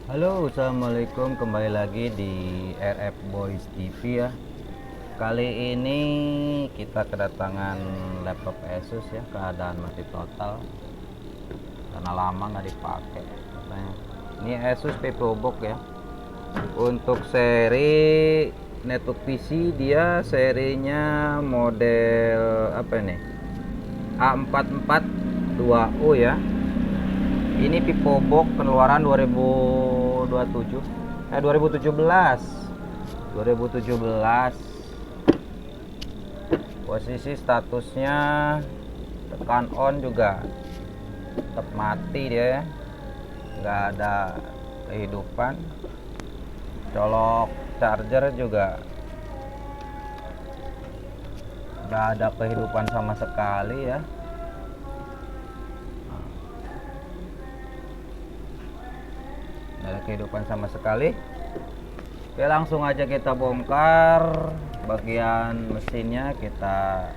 Halo, assalamualaikum. Kembali lagi di RF Boys TV ya. Kali ini kita kedatangan laptop Asus ya, keadaan mati total karena lama nggak dipakai. Nah, ini Asus VivoBook ya. Untuk seri netbook PC dia serinya model apa nih? A442U ya. Ini VivoBook keluaran 2027 2017 posisi statusnya tekan on juga tetap mati dia ya, nggak ada kehidupan. Colok charger juga nggak ada kehidupan sama sekali ya. Nggak ada kehidupan sama sekali. Oke, langsung aja kita bongkar bagian mesinnya, kita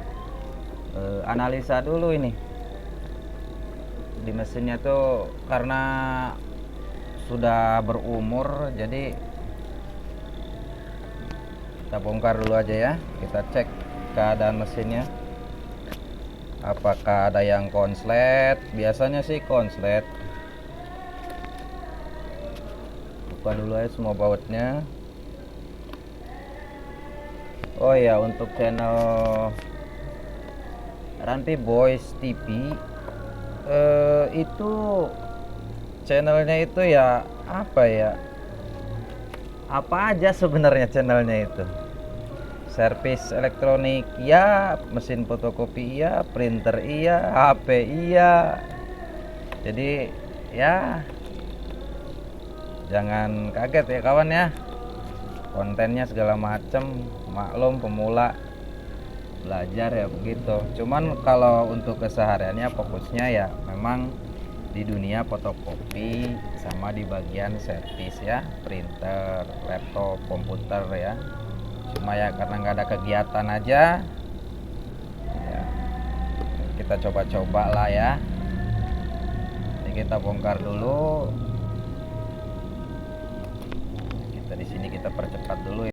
analisa dulu ini. Di mesinnya tuh karena sudah berumur, jadi kita bongkar dulu aja ya. Kita cek keadaan mesinnya. Apakah ada yang konslet? Biasanya sih konslet. Buka dulu ya semua bautnya. Oh ya, untuk channel Ranti Boys TV itu channelnya itu ya apa ya, apa aja sebenarnya channelnya itu. Servis elektronik iya, mesin fotokopi iya, printer iya, HP iya. Jadi ya jangan kaget ya kawan ya, kontennya segala macem, maklum pemula belajar ya begitu. Cuman kalau untuk kesehariannya fokusnya ya memang di dunia fotokopi sama di bagian servis ya, printer, laptop, komputer ya. Cuma ya karena nggak ada kegiatan aja ya, kita coba-coba lah ya. Ini kita bongkar dulu. Kita di sini kita percepat dulu ya.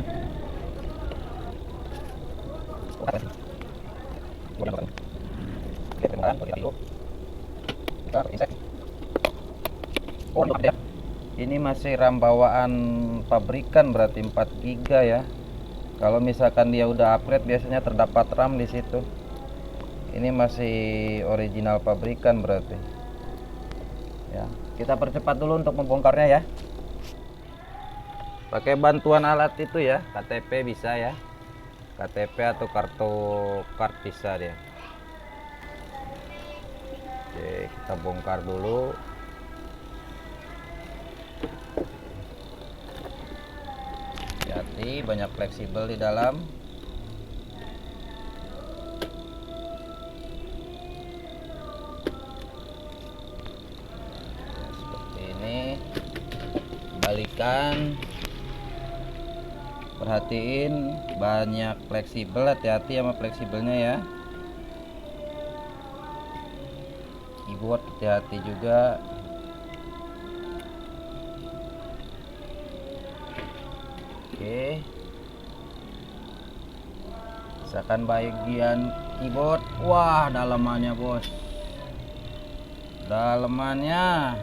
Ini masih RAM bawaan pabrikan, berarti 4 GB ya. Kalau misalkan dia udah upgrade biasanya terdapat RAM di situ. Ini masih original pabrikan berarti. Ya, kita percepat dulu untuk membongkarnya ya. Pakai bantuan alat itu ya, KTP bisa ya. KTP atau kartu bisa dia. Oke, kita bongkar dulu. Hati-hati, banyak fleksibel di dalam. Seperti ini. Balikan. Perhatiin banyak fleksibel, hati-hati sama fleksibelnya ya. Keyboard hati-hati juga. Oke, misalkan bagian keyboard, wah dalamannya bos, dalamannya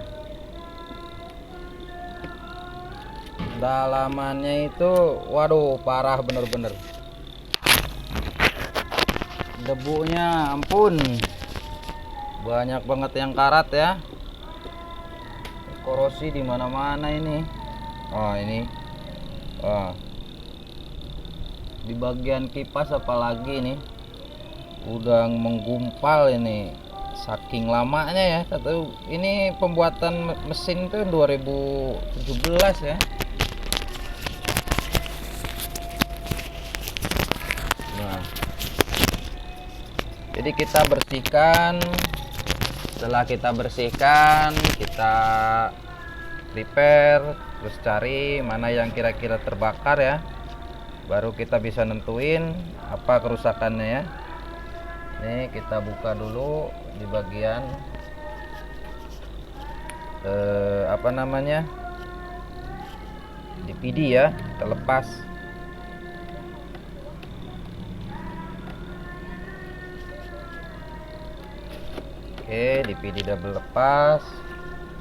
itu waduh parah bener-bener. Debunya ampun, banyak banget yang karat ya, korosi di mana-mana ini. Oh ini, di bagian kipas apalagi nih udah menggumpal ini, saking lamanya ya. Kata ini pembuatan mesin tuh 2017 ya. Nah, jadi kita bersihkan. Setelah kita bersihkan, kita prepare, terus cari mana yang kira-kira terbakar ya, baru kita bisa nentuin apa kerusakannya ya. Nih kita buka dulu di bagian apa namanya, PD ya, kita lepas. Oke, di PD double lepas.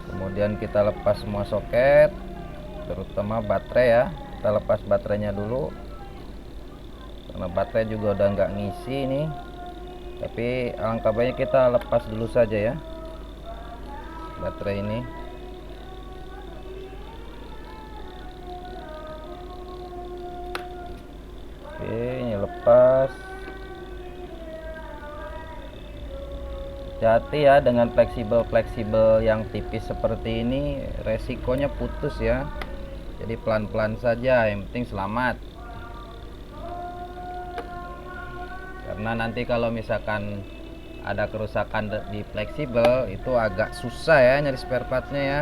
Kemudian kita lepas semua soket, terutama baterai ya. Kita lepas baterainya dulu, karena baterai juga udah nggak ngisi nih. Tapi alangkah baiknya kita lepas dulu saja ya baterai ini. Oke, ini lepas. Hati-hati ya dengan fleksibel yang tipis seperti ini, resikonya putus ya. Jadi pelan-pelan saja, yang penting selamat. Karena nanti kalau misalkan ada kerusakan di fleksibel itu agak susah ya nyari spare partnya ya.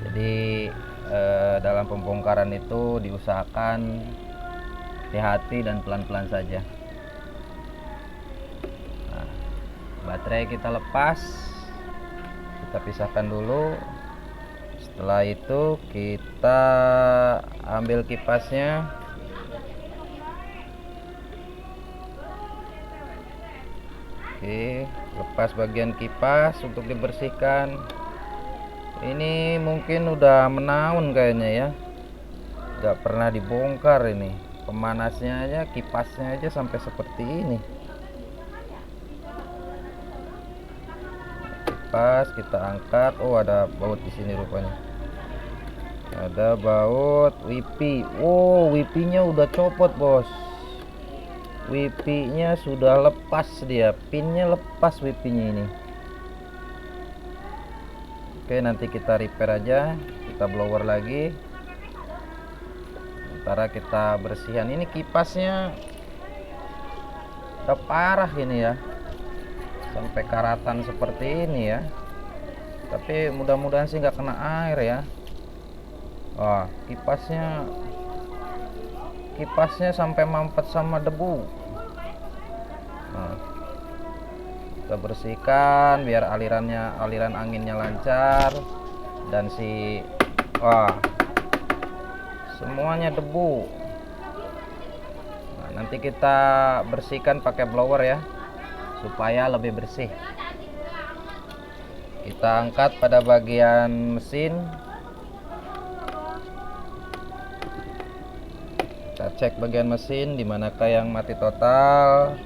Jadi dalam pembongkaran itu diusahakan hati-hati dan pelan-pelan saja. Nah, baterai kita lepas, kita pisahkan dulu. Setelah itu kita ambil kipasnya. Oke, lepas bagian kipas untuk dibersihkan. Ini mungkin udah menaun kayaknya ya, nggak pernah dibongkar ini. Pemanasnya aja, kipasnya aja sampai seperti ini. Kipas kita angkat. Oh, ada baut di sini rupanya. Ada baut wipi. Oh, wipinya udah copot bos. Wipinya sudah lepas, dia pinnya lepas wipinya ini. Oke, nanti kita repair aja, kita blower lagi. Sementara kita bersihan ini kipasnya udah parah ini ya, sampai karatan seperti ini ya. Tapi mudah-mudahan sih nggak kena air ya. Wah, kipasnya sampai mampet sama debu. Nah, kita bersihkan biar aliran anginnya lancar. Dan semuanya debu. Nah, nanti kita bersihkan pakai blower ya, supaya lebih bersih. Kita angkat pada bagian mesin. Kita cek bagian mesin dimanakah yang mati total.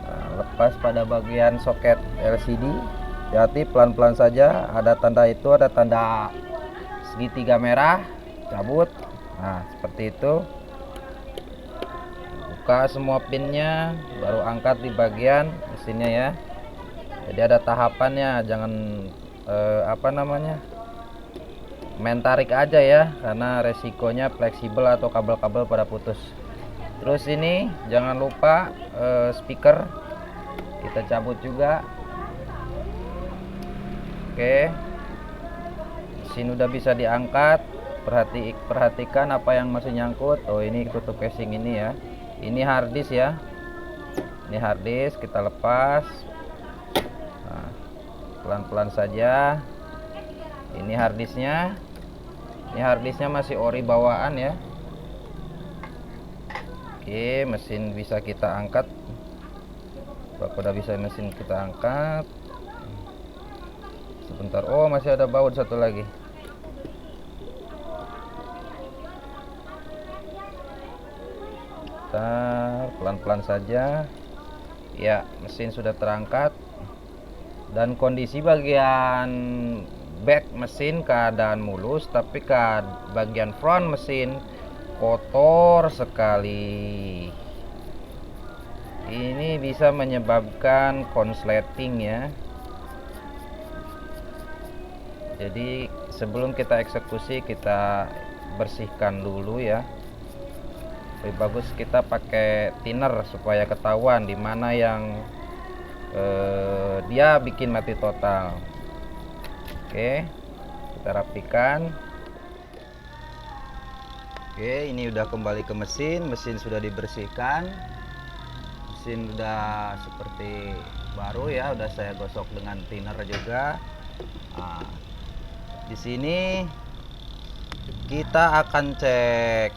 Nah, lepas pada bagian soket LCD. Hati-hati, pelan-pelan saja. Ada tanda segitiga merah, cabut. Nah, seperti itu. Buka semua pinnya, baru angkat di bagian mesinnya ya. Jadi ada tahapannya, jangan main tarik aja ya, karena resikonya fleksibel atau kabel-kabel pada putus. Terus ini jangan lupa speaker kita cabut juga. Oke, mesin udah bisa diangkat. Perhatikan apa yang masih nyangkut. Oh, ini tutup casing ini ya. Ini harddisk ya. Ini harddisk kita lepas. Nah, pelan-pelan saja. Ini harddisknya. Ini harddisknya masih ori bawaan ya. Oke, mesin bisa kita angkat. Udah bisa mesin kita angkat. Sebentar. Oh, masih ada baut satu lagi. Pelan-pelan saja. Ya, mesin sudah terangkat. Dan kondisi bagian back mesin keadaan mulus, tapi bagian front mesin kotor sekali. Ini bisa menyebabkan konsleting ya. Jadi sebelum kita eksekusi, kita bersihkan dulu ya. Lebih bagus kita pakai thinner supaya ketahuan di mana yang dia bikin mati total. Oke, kita rapikan. Oke, ini udah kembali ke mesin. Mesin sudah dibersihkan. Mesin udah seperti baru ya. Udah saya gosok dengan thinner juga. Nah, di sini Kita akan cek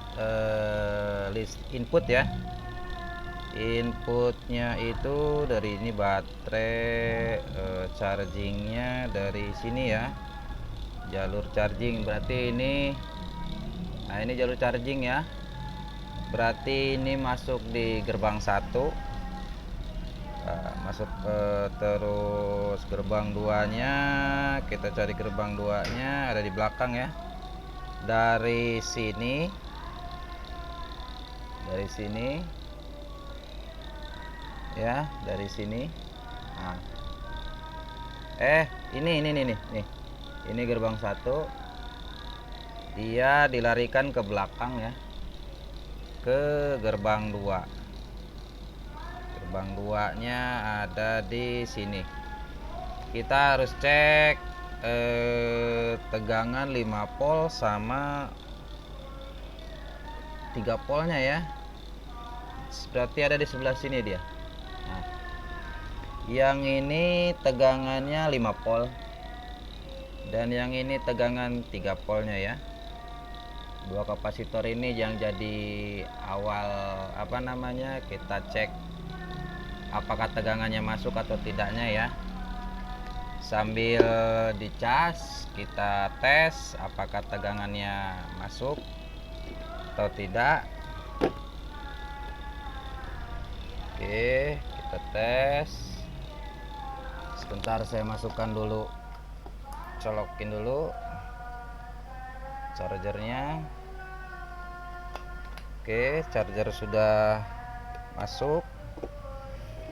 list input ya. Inputnya itu dari ini baterai, chargingnya dari sini ya, jalur charging. Berarti ini, nah ini jalur charging ya, berarti ini masuk di gerbang 1. Masuk terus gerbang 2 nya kita cari gerbang 2 nya ada di belakang ya. Dari sini ya, dari sini. Nah, ini nih, ini gerbang 1, dia dilarikan ke belakang ya, ke gerbang 2. Gerbang 2 nya ada di sini. Kita harus cek tegangan 5 volt sama 3 voltnya ya. Berarti ada di sebelah sini dia. Nah, yang ini tegangannya 5 volt dan yang ini tegangan 3 voltnya ya. Dua kapasitor ini yang jadi awal kita cek apakah tegangannya masuk atau tidaknya ya. Sambil dicas kita tes apakah tegangannya masuk atau tidak. Oke, kita tes. Sebentar, saya masukkan dulu, colokin dulu chargernya. Oke, charger sudah masuk.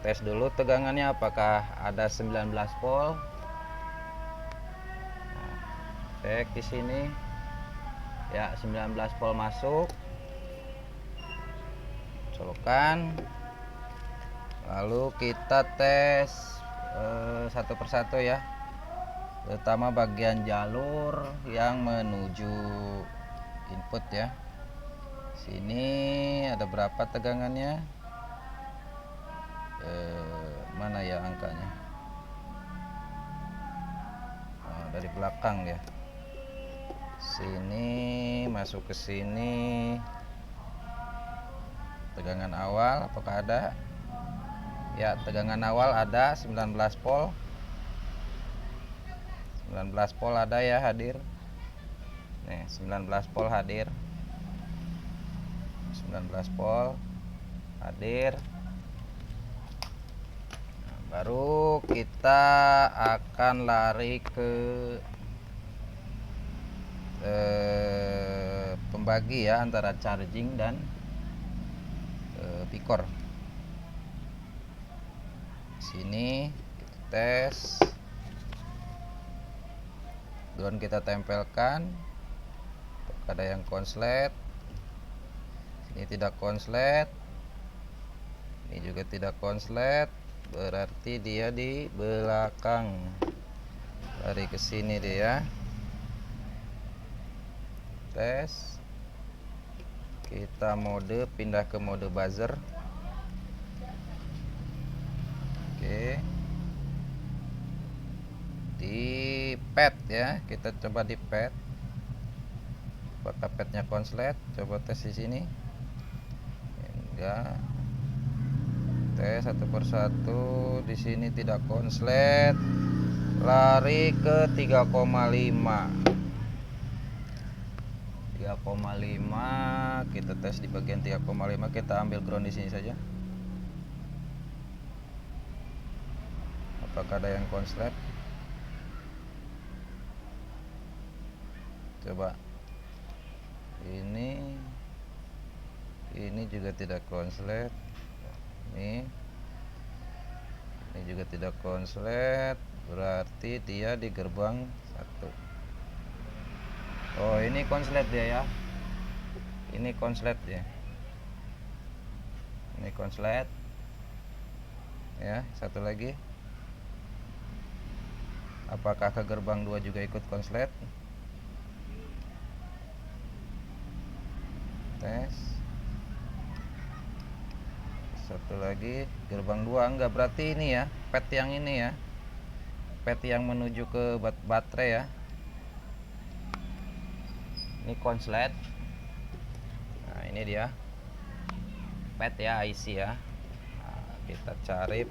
Tes dulu tegangannya apakah ada 19 volt. Nah, cek di sini ya, 19 volt masuk. Colokan. Lalu kita tes satu persatu ya, terutama bagian jalur yang menuju input ya. Sini ada berapa tegangannya? Mana ya angkanya? Oh, dari belakang ya. Sini masuk ke sini. Tegangan awal apakah ada? Ya, tegangan awal ada 19 volt. 19 volt ada ya, hadir. Nih, 19 volt hadir. 19 volt hadir. Nah, baru kita akan lari ke pembagi ya, antara charging dan pikor. Sini kita tes, ground kita tempelkan. Ada yang konslet, ini tidak konslet, ini juga tidak konslet, berarti dia di belakang. Lari ke sini dia. Tes, kita mode, pindah ke mode buzzer. Oke, di pad ya, kita coba di pad. Apakah padnya konslet? Coba tes di sini. Enggak. Tes satu persatu. Di sini tidak konslet. Lari ke 3,5. 3,5. Kita tes di bagian 3,5. Kita ambil ground di sini saja. Apakah ada yang konslet? Coba. Ini juga tidak konslet. Ini juga tidak konslet. Berarti dia di gerbang 1. Oh, ini konslet dia ya. Ini konslet ya. Ini konslet. Ya, satu lagi. Apakah ke gerbang 2 juga ikut konslet? Tes. Satu lagi, gerbang 2 enggak, berarti ini ya, pad yang ini ya. Pad yang menuju ke baterai ya. Ini konslet. Nah, ini dia pet ya, IC ya. Nah, kita cari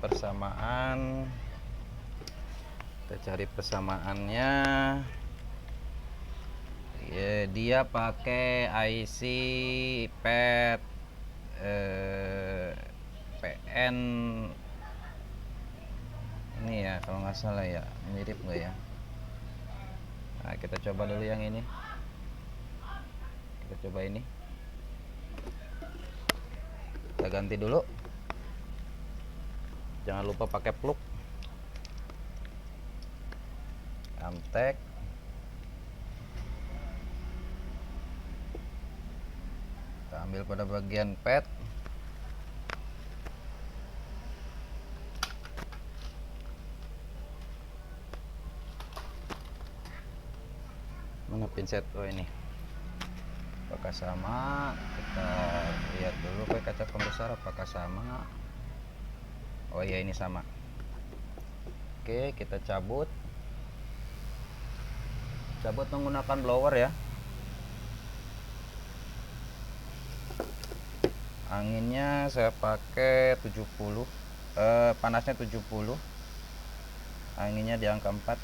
persamaannya. Ya, dia pakai IC pet PN ini ya, kalau nggak salah ya, mirip nggak ya. Nah, kita coba dulu yang ini. Kita coba ini. Kita ganti dulu. Jangan lupa pakai plug. Amtek. Kita ambil pada bagian pet. Mana pinset? Oh, ini. Apakah sama? Kita lihat dulu pakai kaca pembesar apakah sama. Oh iya, ini sama. Oke, kita cabut menggunakan blower ya. Anginnya saya pakai 70, panasnya 70, anginnya di angka 4.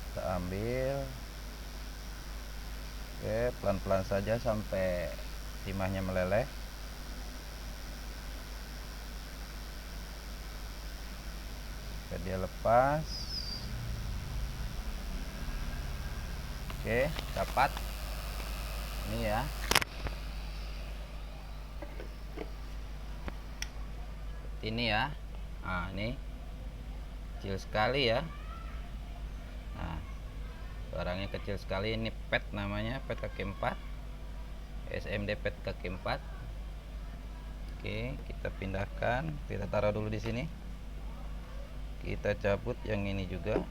Kita ambil. Oke, pelan-pelan saja sampai timahnya meleleh. Oke, dia lepas. Oke, dapat. Ini ya. Seperti ini ya. Nah, ini kecil sekali ya. Nah, barangnya kecil sekali. Ini pet namanya, pet kaki 4, SMD pet kaki 4. Oke, kita pindahkan, kita taruh dulu di sini. Kita cabut yang ini juga.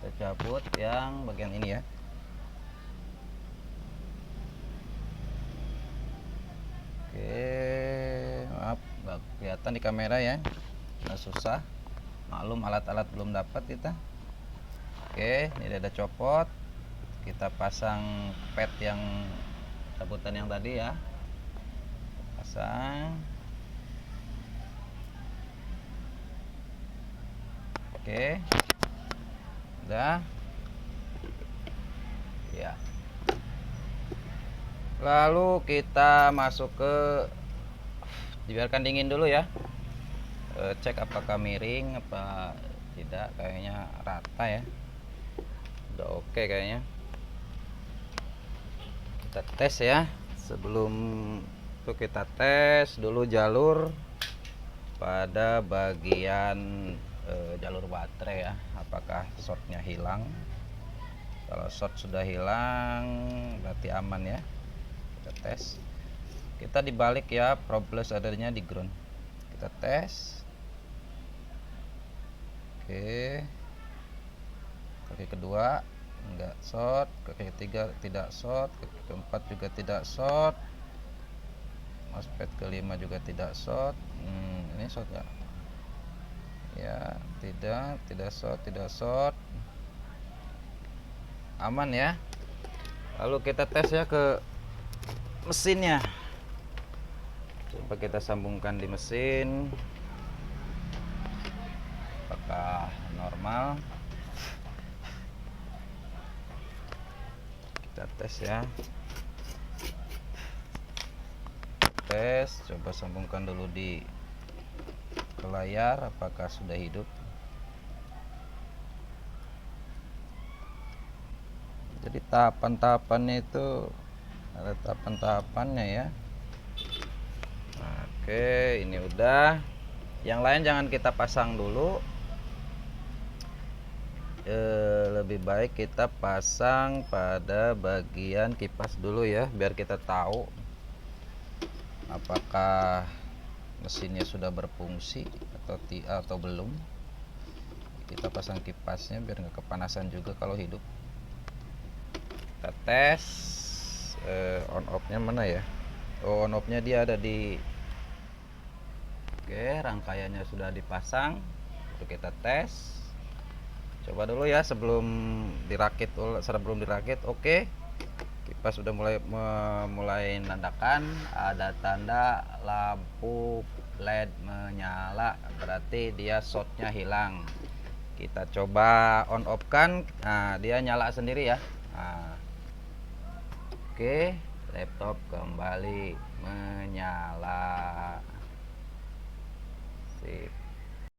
Kita cabut yang bagian ini ya. Oke, maaf nggak kelihatan di kamera ya, nah, susah, maklum alat-alat belum dapat kita. Oke, ini ada copot. Kita pasang pet yang cabutan yang tadi ya, pasang. Oke, udah ya. Lalu kita masuk ke, dibiarkan dingin dulu ya. Cek apakah miring apa tidak. Kayaknya rata ya, udah oke kayaknya. Kita tes ya. Sebelum itu kita tes dulu jalur pada bagian jalur baterai ya, apakah shortnya hilang. Kalau short sudah hilang berarti aman ya. Kita tes. Kita dibalik ya, problos adanya di ground. Kita tes. Oke, kaki kedua enggak short, kaki ketiga tidak short, kaki keempat juga tidak short, mousepad kelima juga tidak short. Ini short nggak ya? Tidak short, aman ya. Lalu kita tes ya ke mesinnya. Coba kita sambungkan di mesin, apakah normal. Kita tes ya. Tes, coba sambungkan dulu ke layar apakah sudah hidup. Jadi tahapan-tahapannya itu ada tahapan-tahapannya ya. Oke, ini udah. Yang lain jangan kita pasang dulu. Lebih baik kita pasang pada bagian kipas dulu ya, biar kita tahu apakah mesinnya sudah berfungsi atau belum. Kita pasang kipasnya biar nggak kepanasan juga kalau hidup. Kita tes on off nya mana ya. on off nya dia ada di. Oke, rangkaiannya sudah dipasang. Untuk kita tes, coba dulu ya sebelum dirakit. Oke, kipas sudah mulai nandakan, ada tanda lampu LED menyala, berarti dia shortnya hilang. Kita coba on off kan, nah dia nyala sendiri ya. Nah, oke, laptop kembali menyala. Sip.